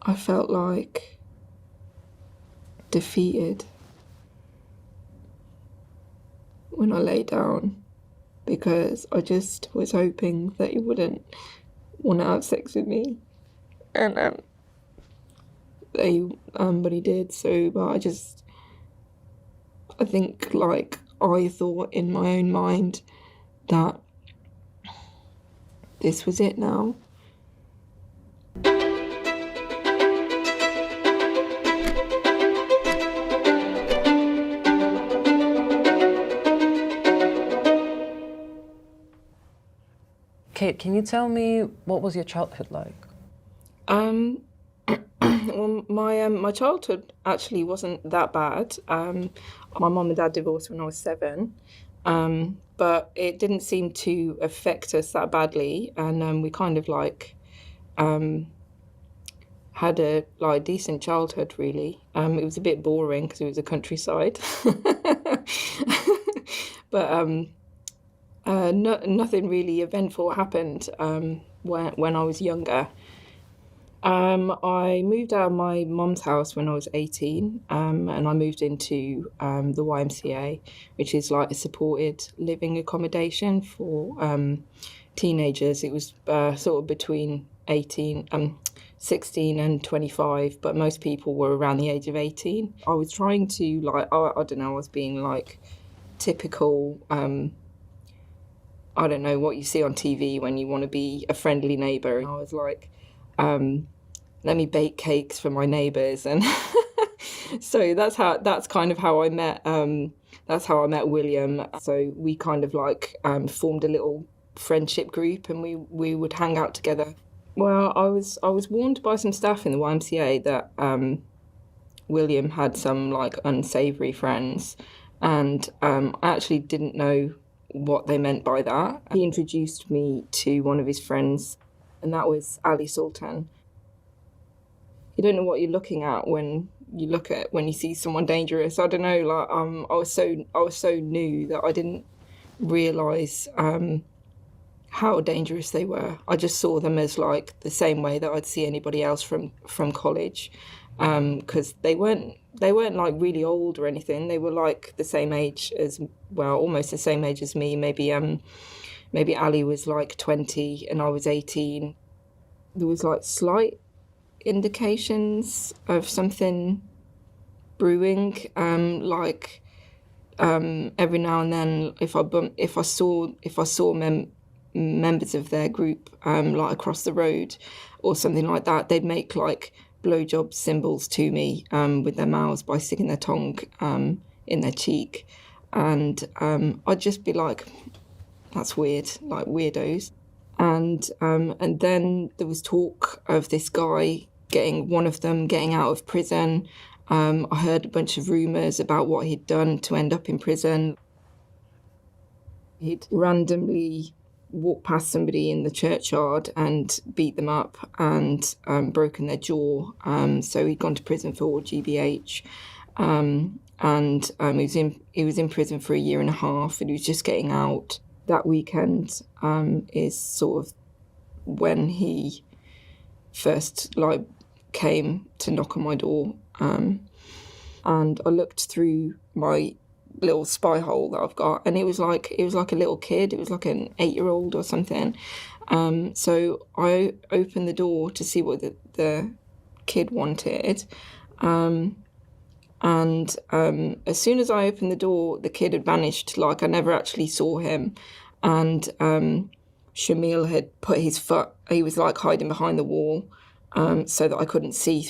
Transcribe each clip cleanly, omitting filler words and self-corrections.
I felt like defeated when I lay down, because I just was hoping that he wouldn't want to have sex with me, and but he did. So, but I think, like, I thought in my own mind that this was it now. Kate, can you tell me what was your childhood like? Well, my childhood actually wasn't that bad. My mum and dad divorced when I was 7, but it didn't seem to affect us that badly, and we kind of like had a decent childhood, really. It was a bit boring because it was a countryside, but nothing really eventful happened when I was younger. I moved out of my mum's house when I was 18, and I moved into the YMCA, which is like a supported living accommodation for teenagers. It was sort of between 16 and 25, but most people were around the age of 18. I was trying to, like, I don't know, I was being like typical, I don't know, what you see on TV when you want to be a friendly neighbour. And I was like, let me bake cakes for my neighbours, and so that's kind of how I met. That's how I met William. So we kind of like formed a little friendship group, and we would hang out together. Well, I was warned by some staff in the YMCA that William had some like unsavoury friends, and I actually didn't know what they meant by that. He introduced me to one of his friends, and that was Ali Sultan. You don't know what you're looking at when you see someone dangerous. I don't know, like I was so new that I didn't realise how dangerous they were. I just saw them as like the same way that I'd see anybody else from college, because they weren't like really old or anything. They were like the same age as, well, almost the same age as me. Maybe Ali was like 20 and I was 18. There was like slight indications of something brewing, every now and then if I saw members of their group like across the road or something like that, they'd make like blowjob symbols to me with their mouths by sticking their tongue in their cheek, and I'd just be like, that's weird, like weirdos. And then there was talk of this guy one of them getting out of prison. I heard a bunch of rumours about what he'd done to end up in prison. He'd randomly walked past somebody in the churchyard and beat them up and broken their jaw. So he'd gone to prison for GBH. He was in prison for 1.5 years, and he was just getting out. That weekend is sort of when he first like came to knock on my door, and I looked through my little spy hole that I've got, and it was like a little kid. It was like an 8-year-old or something. So I opened the door to see what the kid wanted, and as soon as I opened the door, the kid had vanished. Like, I never actually saw him. And Shamil had put his foot, he was like hiding behind the wall, so that I couldn't see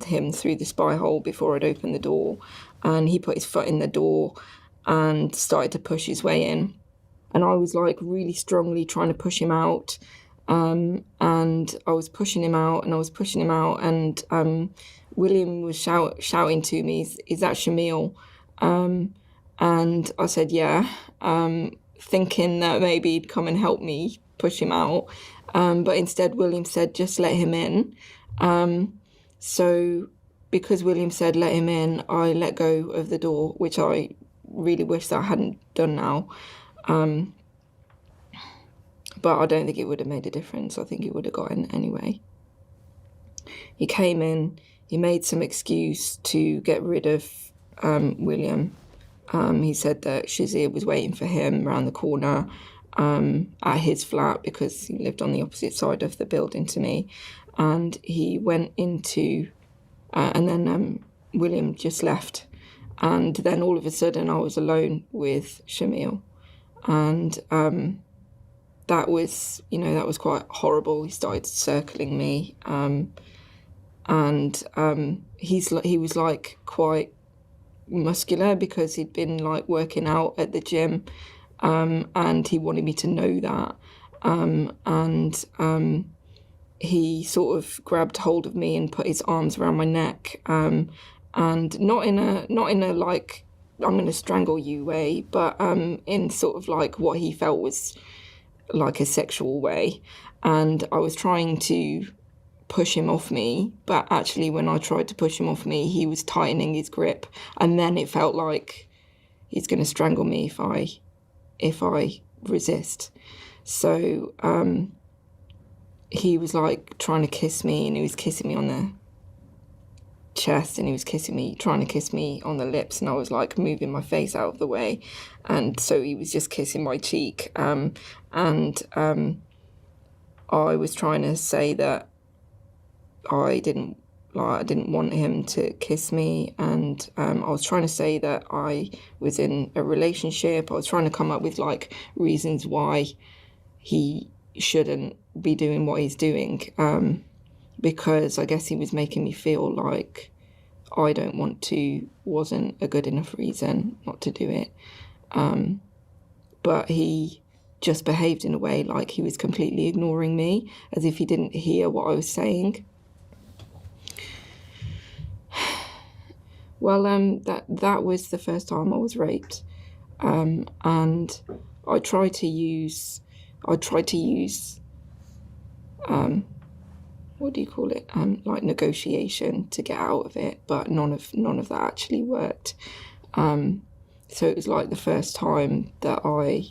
him through the spy hole before I'd opened the door. And he put his foot in the door and started to push his way in. And I was like really strongly trying to push him out. And I was pushing him out, and William was shouting to me, is that Shamil? And I said, yeah, thinking that maybe he'd come and help me push him out. But instead, William said, just let him in. So because William said, let him in, I let go of the door, which I really wish that I hadn't done now. But I don't think it would have made a difference. I think he would have got in anyway. He came in, he made some excuse to get rid of William. He said that Shazia was waiting for him around the corner at his flat because he lived on the opposite side of the building to me. And he went into, and then William just left. And then all of a sudden I was alone with Shamil. And that was quite horrible. He started circling me. He was like quite muscular because he'd been like working out at the gym, and he wanted me to know that, he sort of grabbed hold of me and put his arms around my neck, and not in a like I'm going to strangle you way, but in sort of like what he felt was like a sexual way. And I was trying to push him off me, but actually when I tried to push him off me, he was tightening his grip, and then it felt like he's going to strangle me if I resist. So he was like trying to kiss me, and he was kissing me on the chest, and he was trying to kiss me on the lips, and I was like moving my face out of the way, and so he was just kissing my cheek, and I was trying to say that I didn't want him to kiss me, and I was trying to say that I was in a relationship. I was trying to come up with like reasons why he shouldn't be doing what he's doing, because I guess he was making me feel like I don't want to wasn't a good enough reason not to do it. But he just behaved in a way like he was completely ignoring me, as if he didn't hear what I was saying. Well, that was the first time I was raped, and I tried to use what do you call it? Like negotiation to get out of it, but none of that actually worked. So it was like the first time that I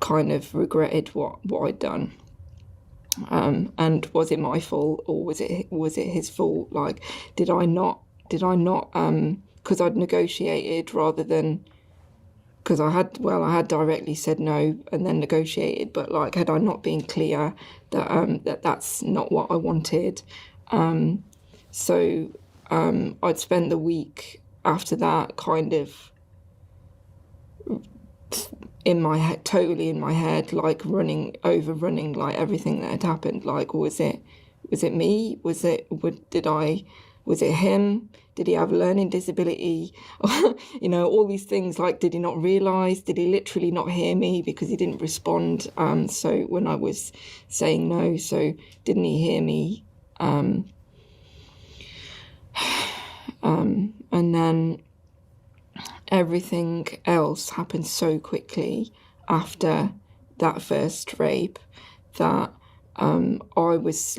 kind of regretted what I'd done. And was it my fault, or was it his fault? Like, did I not because I'd negotiated rather than, because I had directly said no and then negotiated, but like, had I not been clear that that's not what I wanted? So I'd spent the week after that kind of totally in my head, like overrunning like everything that had happened. Like, was it me? Was it him? Did he have a learning disability? All these things. Like, did he not realise? Did he literally not hear me because he didn't respond? So when I was saying no, so didn't he hear me? And then everything else happened so quickly after that first rape that I was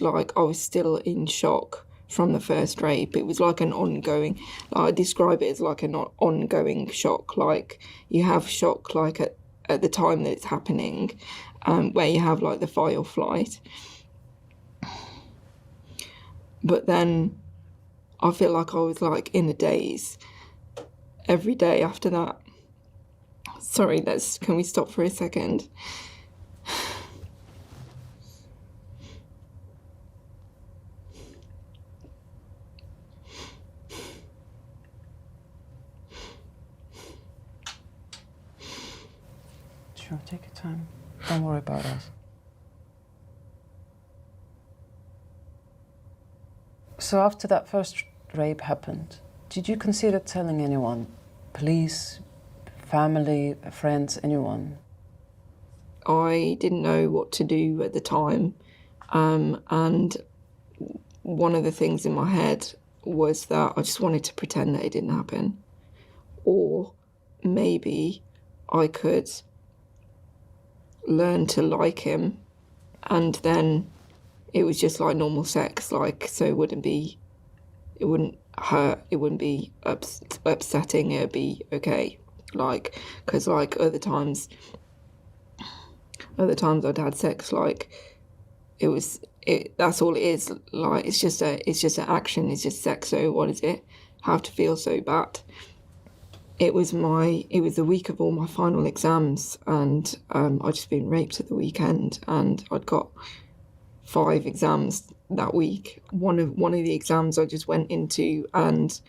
still in shock from the first rape. It was like an ongoing, I describe it as like an ongoing shock. Like, you have shock like at the time that it's happening, where you have like the fight or flight. But then I feel like I was like in a daze every day after that. Sorry, can we stop for a second? Sure, take your time. Don't worry about us. So after that first rape happened, did you consider telling anyone? Police, family, friends, anyone? I didn't know what to do at the time, and one of the things in my head was that I just wanted to pretend that it didn't happen, or maybe I could learn to like him, and then it was just like normal sex, like, so it wouldn't hurt, it wouldn't be upsetting, it'd be okay. Like, because like other times I'd had sex, like that's all it is. Like, it's just an action. It's just sex. So what does it have to feel so bad? It was the week of all my final exams, and I'd just been raped at the weekend, and I'd got 5 exams that week. One of the exams I just went into, and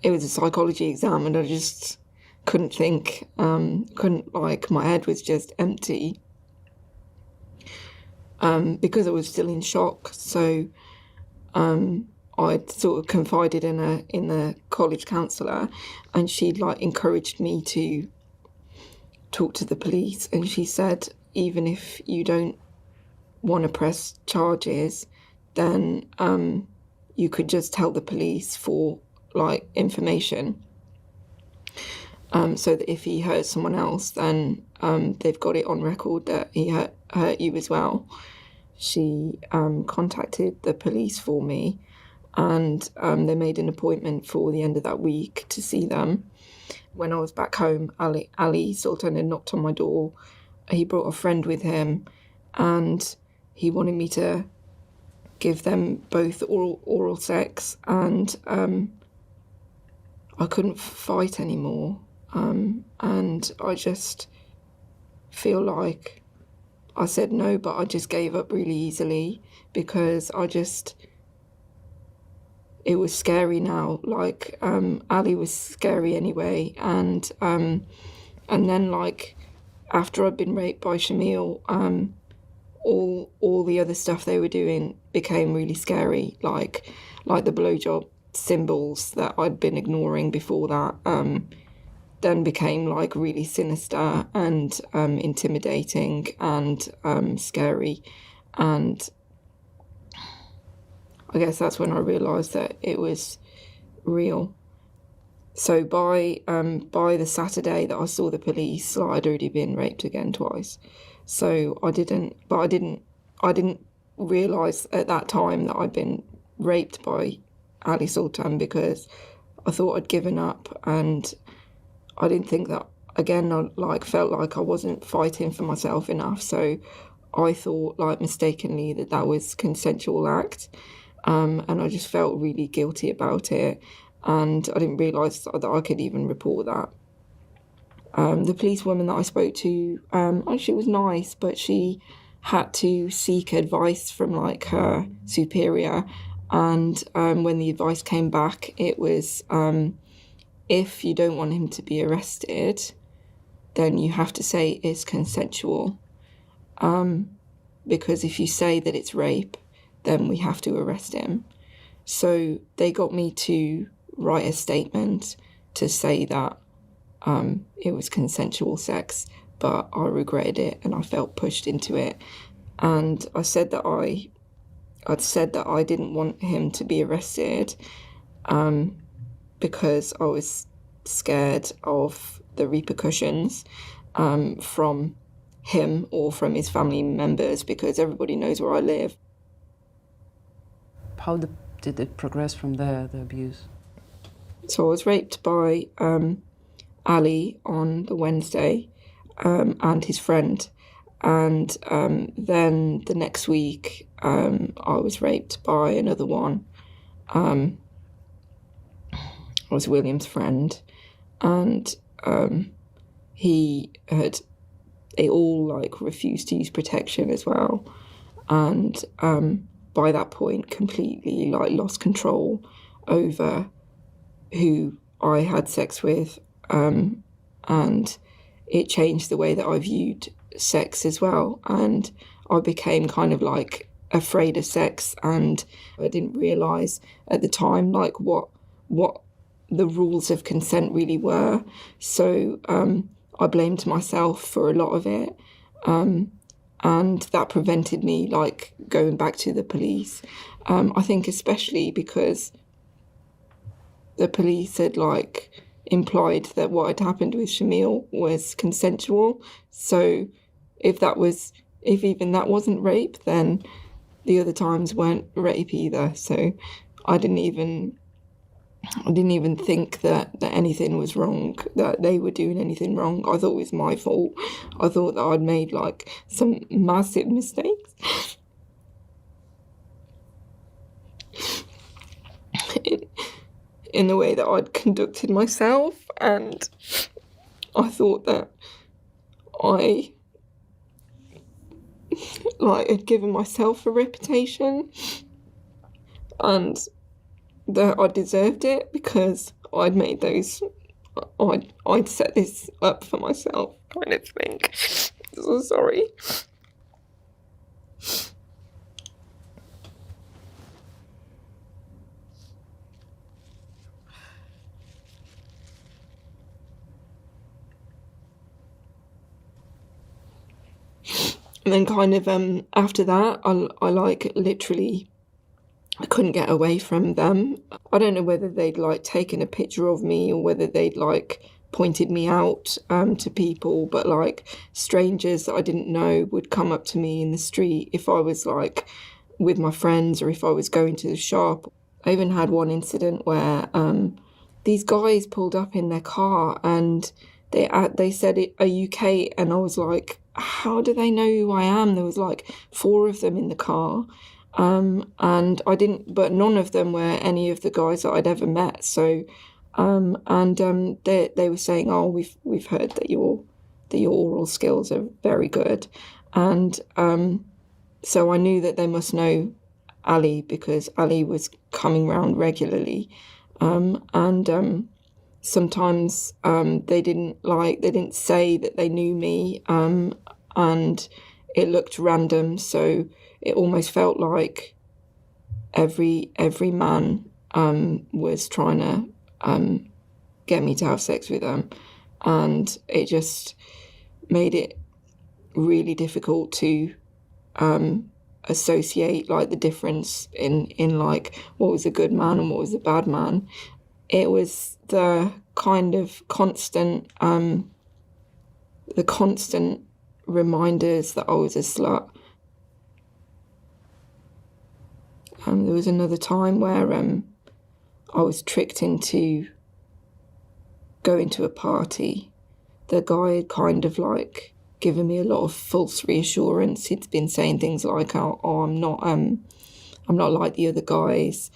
it was a psychology exam, and I just couldn't think, my head was just empty, because I was still in shock. So I'd sort of confided in a college counsellor, and she'd like encouraged me to talk to the police, and she said, even if you don't want to press charges, then you could just tell the police for like information, so that if he hurt someone else, then they've got it on record that he hurt you as well. She contacted the police for me, and they made an appointment for the end of that week to see them. When I was back home, Ali Sultan had knocked on my door. He brought a friend with him, and he wanted me to give them both oral sex, and I couldn't fight anymore. And I just feel like I said no, but I just gave up really easily, because it was scary now. Like, Ali was scary anyway, and then like after I'd been raped by Shamil, all the other stuff they were doing became really scary, like the blowjob symbols that I'd been ignoring before that, then became like really sinister and intimidating and scary. And I guess that's when I realised that it was real. So by the Saturday that I saw the police, like, I'd already been raped again twice. So I didn't realise at that time that I'd been raped by Ali Sultan, because I thought I'd given up, and I didn't think that, again, I felt like I wasn't fighting for myself enough. So I thought, like, mistakenly, that was consensual act, and I just felt really guilty about it, and I didn't realise that I could even report that. The policewoman that I spoke to, actually was nice, but she had to seek advice from like her superior, and when the advice came back, it was, if you don't want him to be arrested, then you have to say it's consensual, because if you say that it's rape, then we have to arrest him. So they got me to write a statement to say that it was consensual sex, but I regretted it and I felt pushed into it. And I said that I didn't want him to be arrested, because I was scared of the repercussions from him or from his family members, because everybody knows where I live. How did it progress from there, the abuse? So I was raped by Ali on the Wednesday, and his friend, and then the next week I was raped by another one. I was William's friend, and they all like refused to use protection as well, and by that point completely like lost control over who I had sex with, and it changed the way that I viewed sex as well, and I became kind of like afraid of sex, and I didn't realise at the time like what the rules of consent really were. So I blamed myself for a lot of it, and that prevented me like going back to the police. I think especially because the police had like implied that what had happened with Shamil was consensual. So if even that wasn't rape, then the other times weren't rape either. So I didn't even think that anything was wrong, that they were doing anything wrong. I thought it was my fault. I thought that I'd made like some massive mistakes. in the way that I'd conducted myself, and I thought that I had given myself a reputation and that I deserved it because I'd made those, I'd set this up for myself, kind of thing. So sorry. And then kind of after that, I like literally, I couldn't get away from them. I don't know whether they'd like taken a picture of me or whether they'd like pointed me out to people, but like strangers that I didn't know would come up to me in the street if I was like with my friends or if I was going to the shop. I even had one incident where these guys pulled up in their car and they said, "Are you Kate?" And I was like, how do they know who I am? There was like 4 of them in the car. And I didn't, but none of them were any of the guys that I'd ever met. So, they were saying, "Oh, we've heard that your oral skills are very good," and so I knew that they must know Ali because Ali was coming round regularly, and sometimes they didn't say that they knew me, and it looked random, so it almost felt like every man was trying to get me to have sex with them, and it just made it really difficult to associate like the difference in like what was a good man and what was a bad man. It was the kind of constant reminders that I was a slut. There was another time where I was tricked into going to a party. The guy had kind of like given me a lot of false reassurance. He'd been saying things like, "Oh, I'm not like the other guys."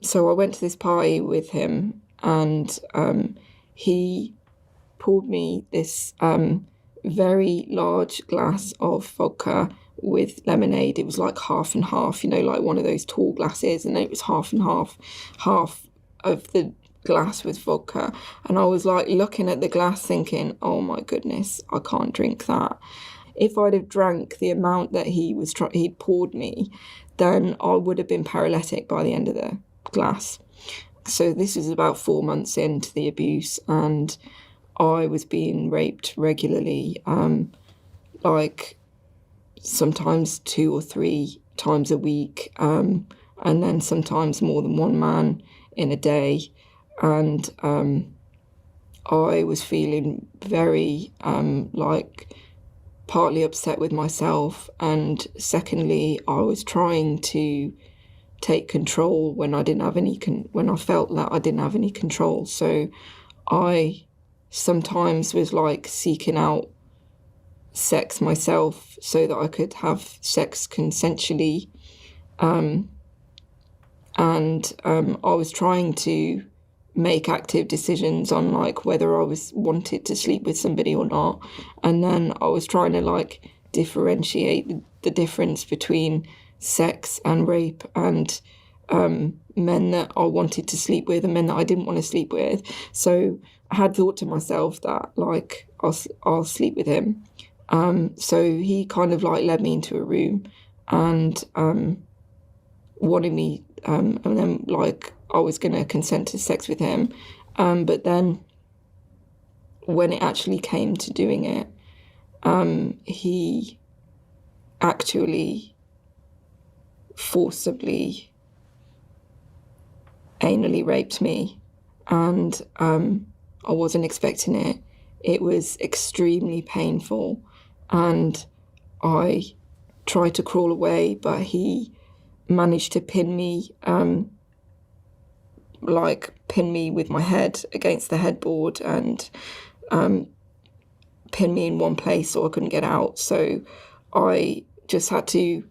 So I went to this party with him, and he poured me this very large glass of vodka with lemonade. It was like half and half, like one of those tall glasses, and it was half and half of the glass with vodka. And I was like looking at the glass thinking, oh my goodness, I can't drink that. If I'd have drank the amount that he'd poured me, then I would have been paralytic by the end of the glass. So this was about 4 months into the abuse, and I was being raped regularly, like sometimes 2 or 3 times a week, and then sometimes more than one man in a day. And I was feeling very like partly upset with myself, and secondly, I was trying to take control when I didn't have any when I felt that I didn't have any control. So I sometimes was like seeking out sex myself so that I could have sex consensually, and I was trying to make active decisions on like whether I was wanted to sleep with somebody or not. And then I was trying to like differentiate the difference between sex and rape, and men that I wanted to sleep with and men that I didn't want to sleep with. So I had thought to myself that like I'll sleep with him. So he kind of like led me into a room and wanted me, and then like I was going to consent to sex with him. But then when it actually came to doing it, he actually forcibly anally raped me, and I wasn't expecting it. It was extremely painful, and I tried to crawl away, but he managed to pin me with my head against the headboard and pin me in one place so I couldn't get out. So I just had to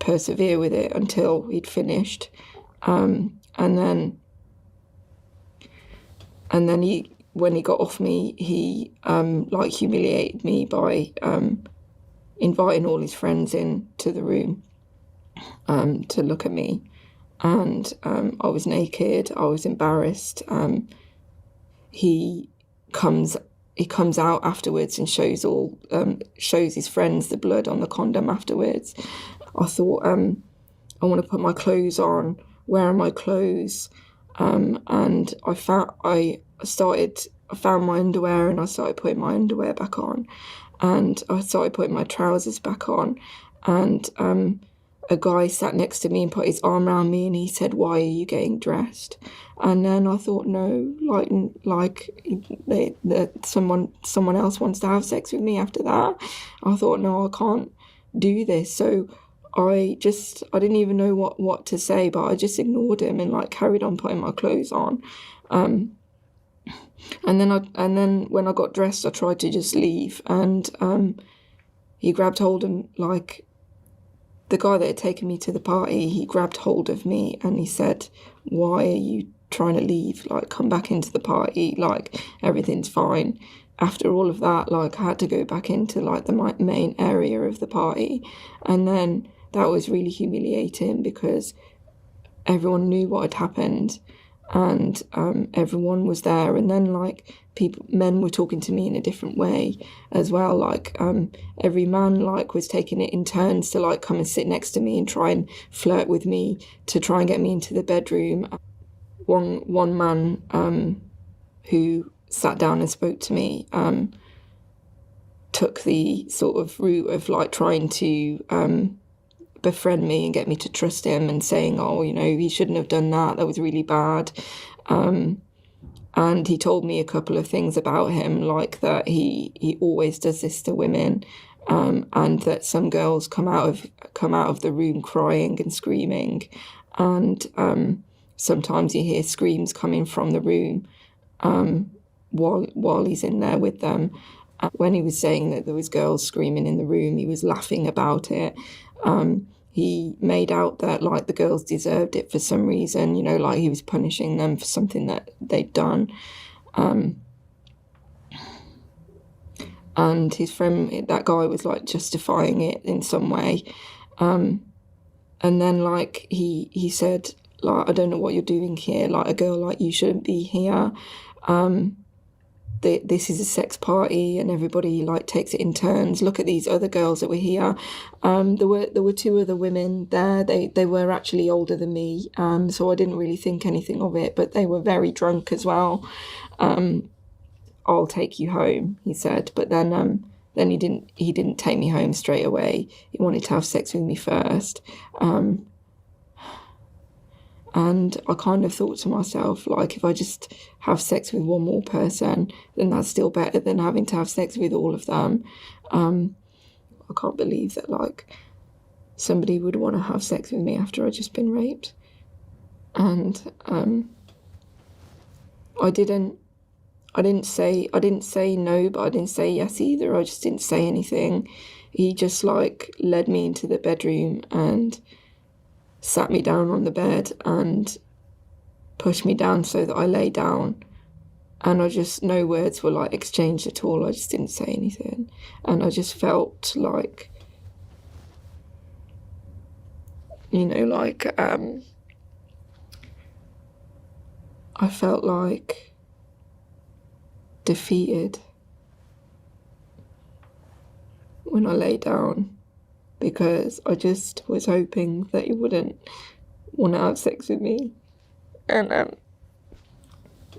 persevere with it until he'd finished. And then when he got off me, he like humiliated me by inviting all his friends into the room to look at me. And I was naked. I was embarrassed. He comes out afterwards and shows his friends the blood on the condom afterwards. I thought, I want to put my clothes on. Where are my clothes? And I found my underwear, and I started putting my underwear back on, and I started putting my trousers back on, and a guy sat next to me and put his arm around me, and he said, "Why are you getting dressed?" And then I thought, no, someone else wants to have sex with me after that. I thought, no, I can't do this. So I didn't even know what to say, but I just ignored him and like carried on putting my clothes on. And then when I got dressed, I tried to just leave, and he grabbed hold of, like, the guy that had taken me to the party, he grabbed hold of me and he said, "Why are you trying to leave? Like, come back into the party, like, everything's fine." After all of that, like, I had to go back into, like, the main area of the party. And then that was really humiliating because everyone knew what had happened, and everyone was there. And then, like, men were talking to me in a different way as well. Like, every man, like, was taking it in turns to, like, come and sit next to me and try and flirt with me to try and get me into the bedroom. One man who sat down and spoke to me took the sort of route of, like, trying to befriend me and get me to trust him, and saying, "Oh, you know, he shouldn't have done that. That was really bad." And he told me a couple of things about him, like that he always does this to women, and that some girls come out of the room crying and screaming, and sometimes you hear screams coming from the room while he's in there with them. When he was saying that there was girls screaming in the room, he was laughing about it. He made out that, like, the girls deserved it for some reason, you know, like he was punishing them for something that they'd done. And his friend, that guy, was, like, justifying it in some way. And then, like, he said, like, "I don't know what you're doing here. Like, a girl like you shouldn't be here. This is a sex party and everybody, like, takes it in turns. Look at these other girls that were here." There were two other women there. They were actually older than me, so I didn't really think anything of it, but they were very drunk as well. "I'll take you home," he said, but then he didn't take me home straight away. He wanted to have sex with me first. And I kind of thought to myself, like, if I just have sex with one more person, then that's still better than having to have sex with all of them. I can't believe that, like, somebody would want to have sex with me after I'd just been raped. And I didn't say no, but I didn't say yes either. I just didn't say anything. He just, like, led me into the bedroom and sat me down on the bed and pushed me down so that I lay down. And no words were, like, exchanged at all. I just didn't say anything. And I just felt like, you know, like, I felt like defeated when I lay down, because I just was hoping that he wouldn't want to have sex with me, and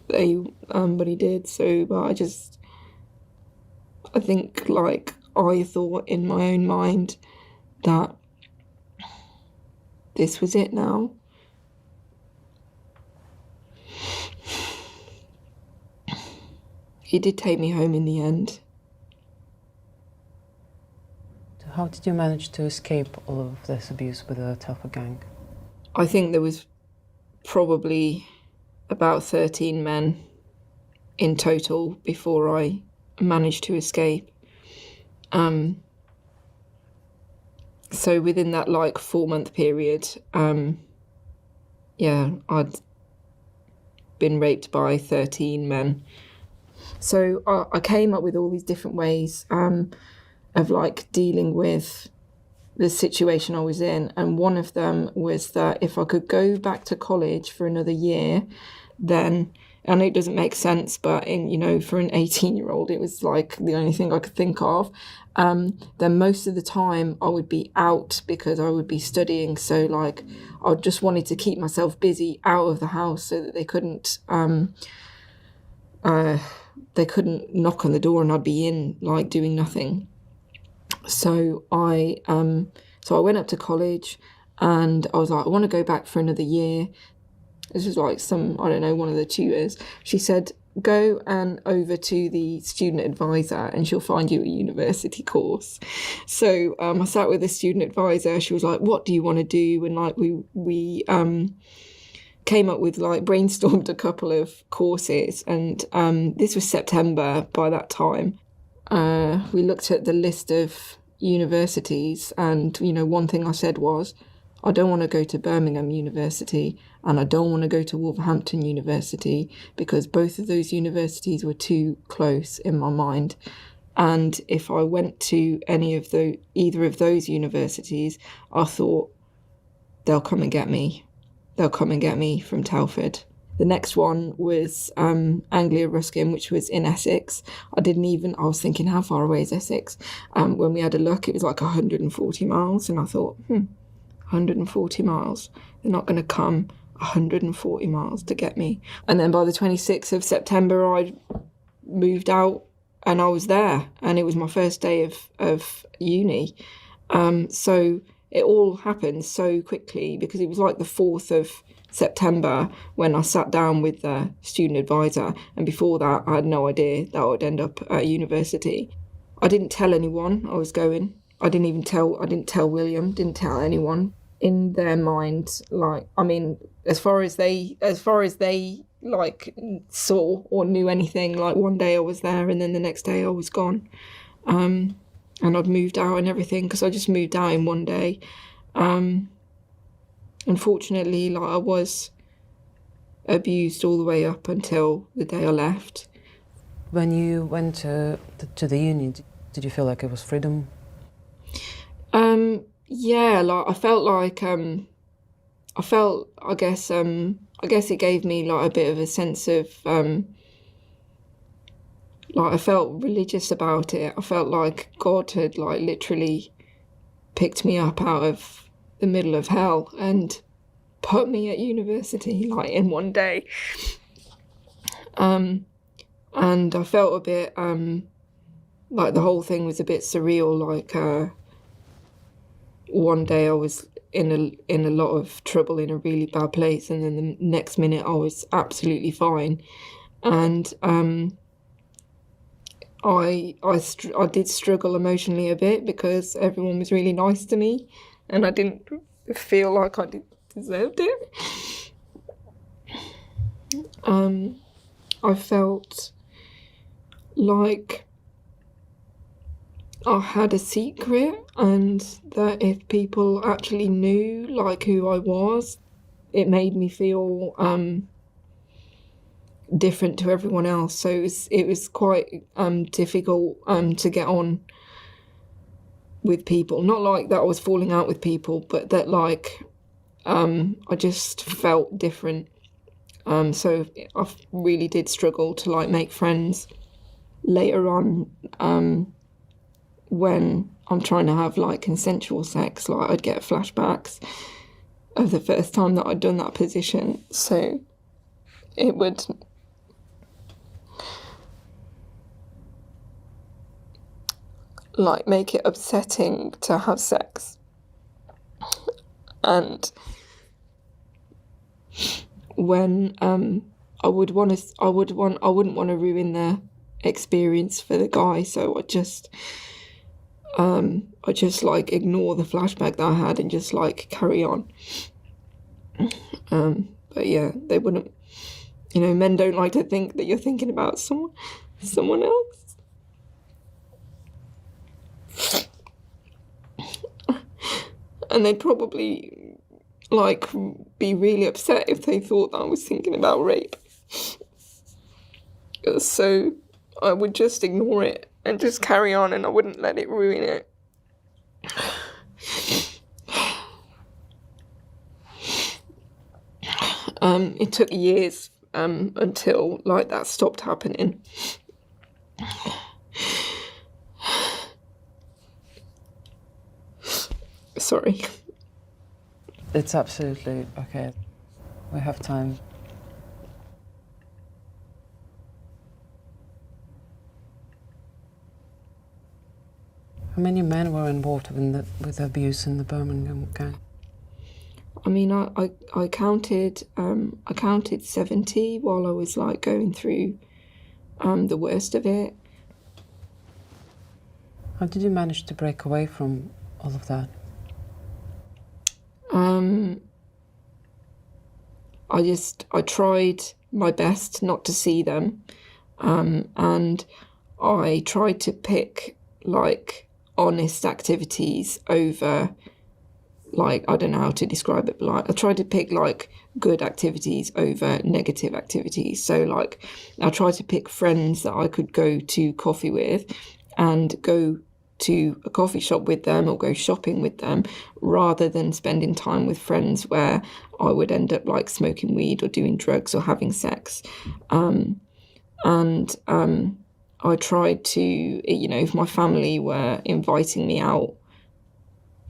but he did. So, but I think, like, I thought in my own mind that this was it now. He did take me home in the end. How did you manage to escape all of this abuse with the Telfer gang? I think there was probably about 13 men in total before I managed to escape. So within that, like, 4-month period, yeah, I'd been raped by 13 men. So I came up with all these different ways of like dealing with the situation I was in. And one of them was that if I could go back to college for another year, then, I know it doesn't make sense, but for an 18-year-old, it was like the only thing I could think of. Then most of the time I would be out because I would be studying. So like I just wanted to keep myself busy out of the house so that they couldn't knock on the door and I'd be in like doing nothing. So I went up to college and I was like, I want to go back for another year. This was like one of the tutors. She said, go and over to the student advisor and she'll find you a university course. So I sat with the student advisor. She was like, what do you want to do? And like we came up with like brainstormed a couple of courses. And this was September by that time. We looked at the list of universities and, one thing I said was, I don't want to go to Birmingham University and I don't want to go to Wolverhampton University because both of those universities were too close in my mind. And if I went to either of those universities, I thought they'll come and get me. They'll come and get me from Telford. The next one was Anglia Ruskin, which was in Essex. I was thinking, how far away is Essex? When we had a look, it was like 140 miles. And I thought, 140 miles. They're not going to come 140 miles to get me. And then by the 26th of September, I moved out and I was there. And it was my first day of uni. So it all happened so quickly because it was like the 4th of September when I sat down with the student advisor. And before that, I had no idea that I would end up at university. I didn't tell anyone I was going. I didn't tell William, didn't tell anyone. In their mind, like, I mean, as far as they like saw or knew anything, like one day I was there and then the next day I was gone. And I'd moved out and everything because I just moved out in one day. Unfortunately, like I was abused all the way up until the day I left. When you went to the uni, did you feel like it was freedom? Yeah, like I felt like I guess it gave me like a bit of a sense of like I felt religious about it. I felt like God had like literally picked me up out of the middle of hell and put me at university like in one day. And I felt a bit like the whole thing was a bit surreal, like one day I was in a lot of trouble in a really bad place and then the next minute I was absolutely fine. And I did struggle emotionally a bit because everyone was really nice to me and I didn't feel like I deserved it. I felt like I had a secret and that if people actually knew like who I was, it made me feel different to everyone else. So it was quite difficult to get on with people. Not like that I was falling out with people, but that like I just felt different. So I really did struggle to like make friends. Later on, when I'm trying to have like consensual sex, like I'd get flashbacks of the first time that I'd done that position. So it would like make it upsetting to have sex. And when I wouldn't want to ruin the experience for the guy, so I just like ignore the flashback that I had and just like carry on. But yeah, they wouldn't, men don't like to think that you're thinking about someone else. And they'd probably like be really upset if they thought that I was thinking about rape. So I would just ignore it and just carry on, and I wouldn't let it ruin it. It took years until like that stopped happening. Sorry. It's absolutely okay. We have time. How many men were involved with abuse in the Birmingham gang? I mean, I counted 70 while I was like going through the worst of it. How did you manage to break away from all of that? I tried my best not to see them, and I tried to pick like honest activities over, like, I don't know how to describe it, but like I tried to pick like good activities over negative activities. So like I tried to pick friends that I could go to coffee with and go to a coffee shop with them or go shopping with them, rather than spending time with friends where I would end up like smoking weed or doing drugs or having sex. I tried to, if my family were inviting me out,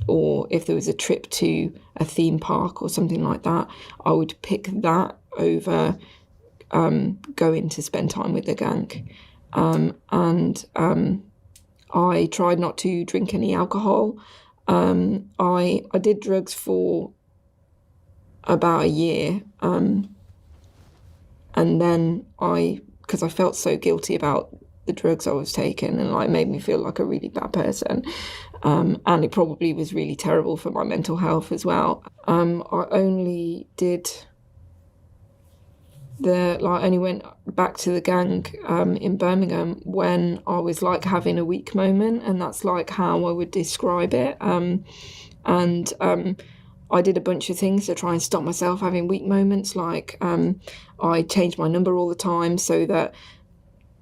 or if there was a trip to a theme park or something like that, I would pick that over going to spend time with the gang. I tried not to drink any alcohol. I did drugs for about a year, and then because I felt so guilty about the drugs I was taking, and like made me feel like a really bad person, and it probably was really terrible for my mental health as well. I only went back to the gang in Birmingham when I was like having a weak moment, and that's like how I would describe it. I did a bunch of things to try and stop myself having weak moments. Like I changed my number all the time so that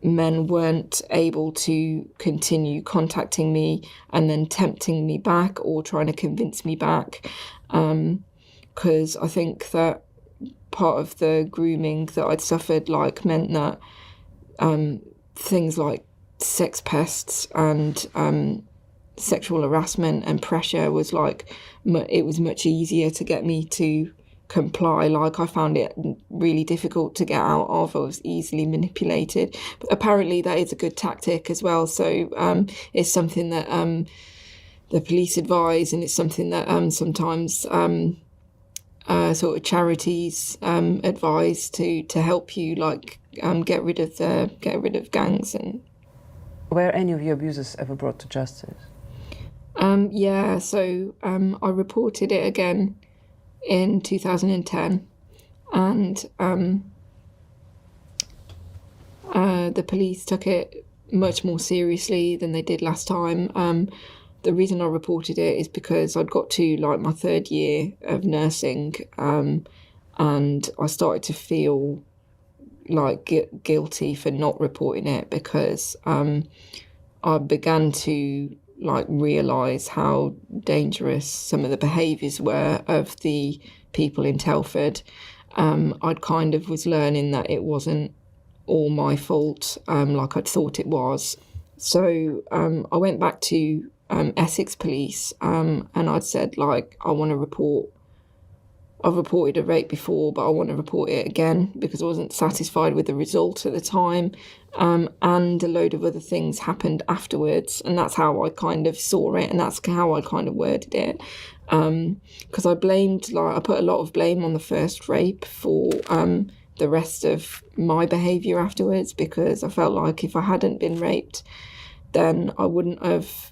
men weren't able to continue contacting me and then tempting me back or trying to convince me back. Because I think that part of the grooming that I'd suffered like meant that things like sex pests and sexual harassment and pressure was like, it was much easier to get me to comply. Like I found it really difficult to get out of. I was easily manipulated, but apparently that is a good tactic as well. So it's something that the police advise, and it's something that sometimes sort of charities advise to help you like get rid of gangs. And were any of your abusers ever brought to justice? So I reported it again in 2010, and the police took it much more seriously than they did last time. The reason I reported it is because I'd got to like my third year of nursing, and I started to feel like guilty for not reporting it, because I began to like realise how dangerous some of the behaviours were of the people in Telford. I'd kind of was learning that it wasn't all my fault, like I'd thought it was. So I went back to Essex Police, and I'd said like, I've reported a rape before, but I want to report it again because I wasn't satisfied with the result at the time. And a load of other things happened afterwards, and that's how I kind of saw it, and that's how I kind of worded it. Because I put a lot of blame on the first rape for the rest of my behaviour afterwards, because I felt like if I hadn't been raped, then I wouldn't have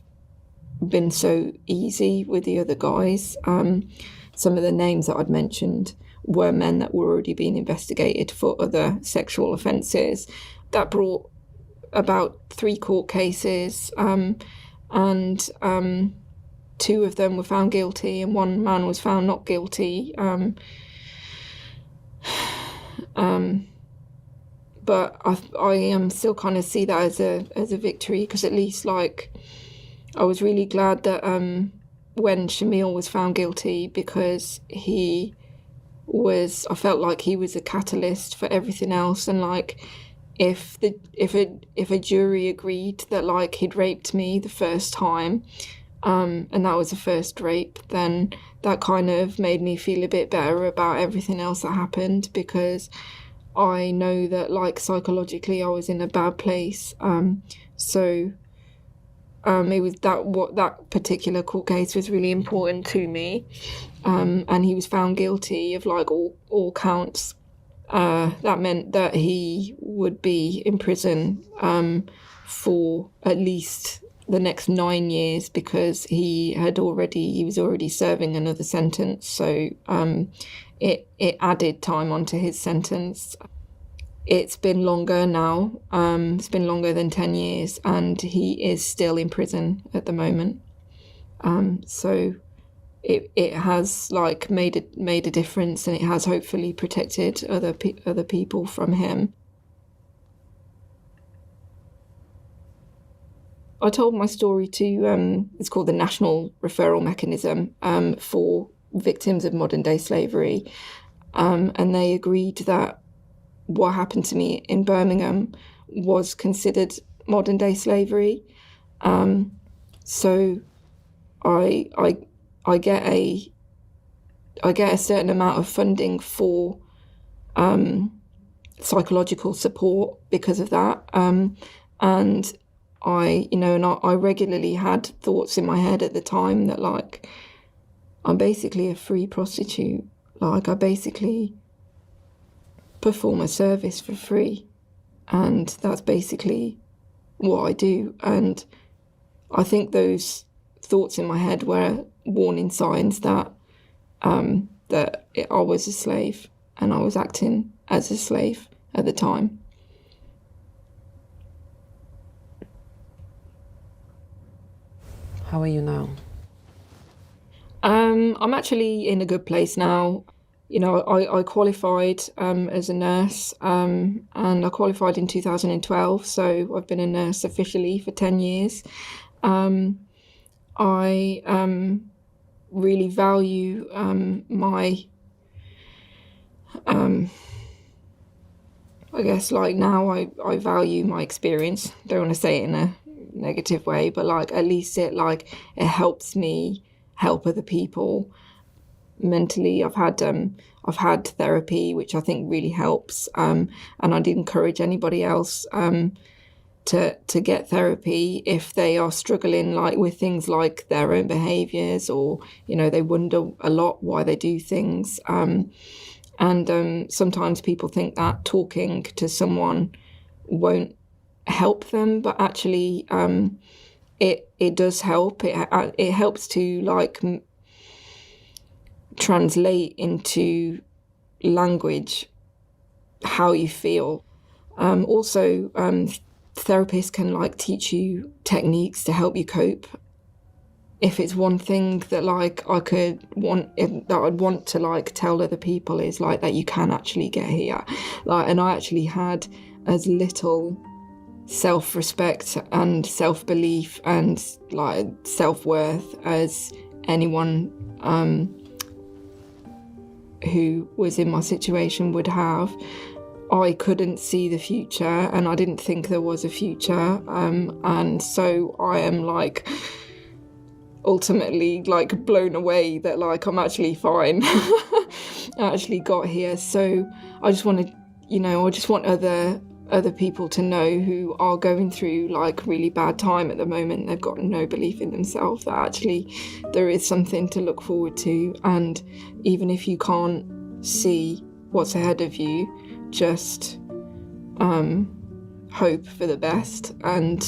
been so easy with the other guys. Some of the names that I'd mentioned were men that were already being investigated for other sexual offences. That brought about 3 court cases, and 2 of them were found guilty and 1 man was found not guilty. But I still kind of see that as a victory, because at least like I was really glad that when Shamil was found guilty, because I felt like he was a catalyst for everything else. And like if a jury agreed that like he'd raped me the first time, and that was the first rape, then that kind of made me feel a bit better about everything else that happened, because I know that like psychologically I was in a bad place. So it was that particular court case was really important to me. And he was found guilty of like all counts. That meant that he would be in prison for at least the next 9 years, because he was already serving another sentence. So it added time onto his sentence. It's been longer now. It's been longer than 10 years, and he is still in prison at the moment. So it has like made a difference, and it has hopefully protected other people from him. I told my story to it's called the National Referral Mechanism for victims of modern day slavery, and they agreed that what happened to me in Birmingham was considered modern day slavery. So I get a certain amount of funding for psychological support because of that. And I regularly had thoughts in my head at the time that like I'm basically a free prostitute. Like I basically perform a service for free, and that's basically what I do. And I think those thoughts in my head were warning signs that I was a slave, and I was acting as a slave at the time. How are you now? I'm actually in a good place now. You know, I qualified as a nurse, and I qualified in 2012, so I've been a nurse officially for 10 years. I really value I guess like now I value my experience. Don't want to say it in a negative way, but like at least it helps me help other people mentally. I've had therapy, which I think really helps, and I'd encourage anybody else to get therapy if they are struggling like with things like their own behaviours, or they wonder a lot why they do things. And sometimes people think that talking to someone won't help them, but actually it does help. It helps to like translate into language how you feel. Also, therapists can like teach you techniques to help you cope. If it's one thing that like I'd want to like tell other people is like that you can actually get here. Like, and I actually had as little self-respect and self-belief and like self-worth as anyone who was in my situation would have. I couldn't see the future, and I didn't think there was a future, and so I am like ultimately like blown away that like I'm actually fine. I actually got here. So I just want other people to know who are going through like really bad time at the moment. They've got no belief in themselves, that actually there is something to look forward to. And even if you can't see what's ahead of you, just hope for the best, and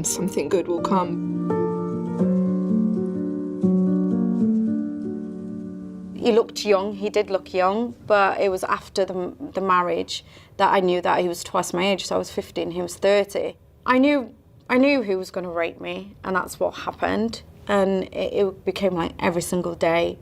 something good will come. He looked young, he did look young, but it was after the marriage that I knew that he was twice my age. So I was 15, he was 30. I knew who was going to rape me, and that's what happened. And it became like every single day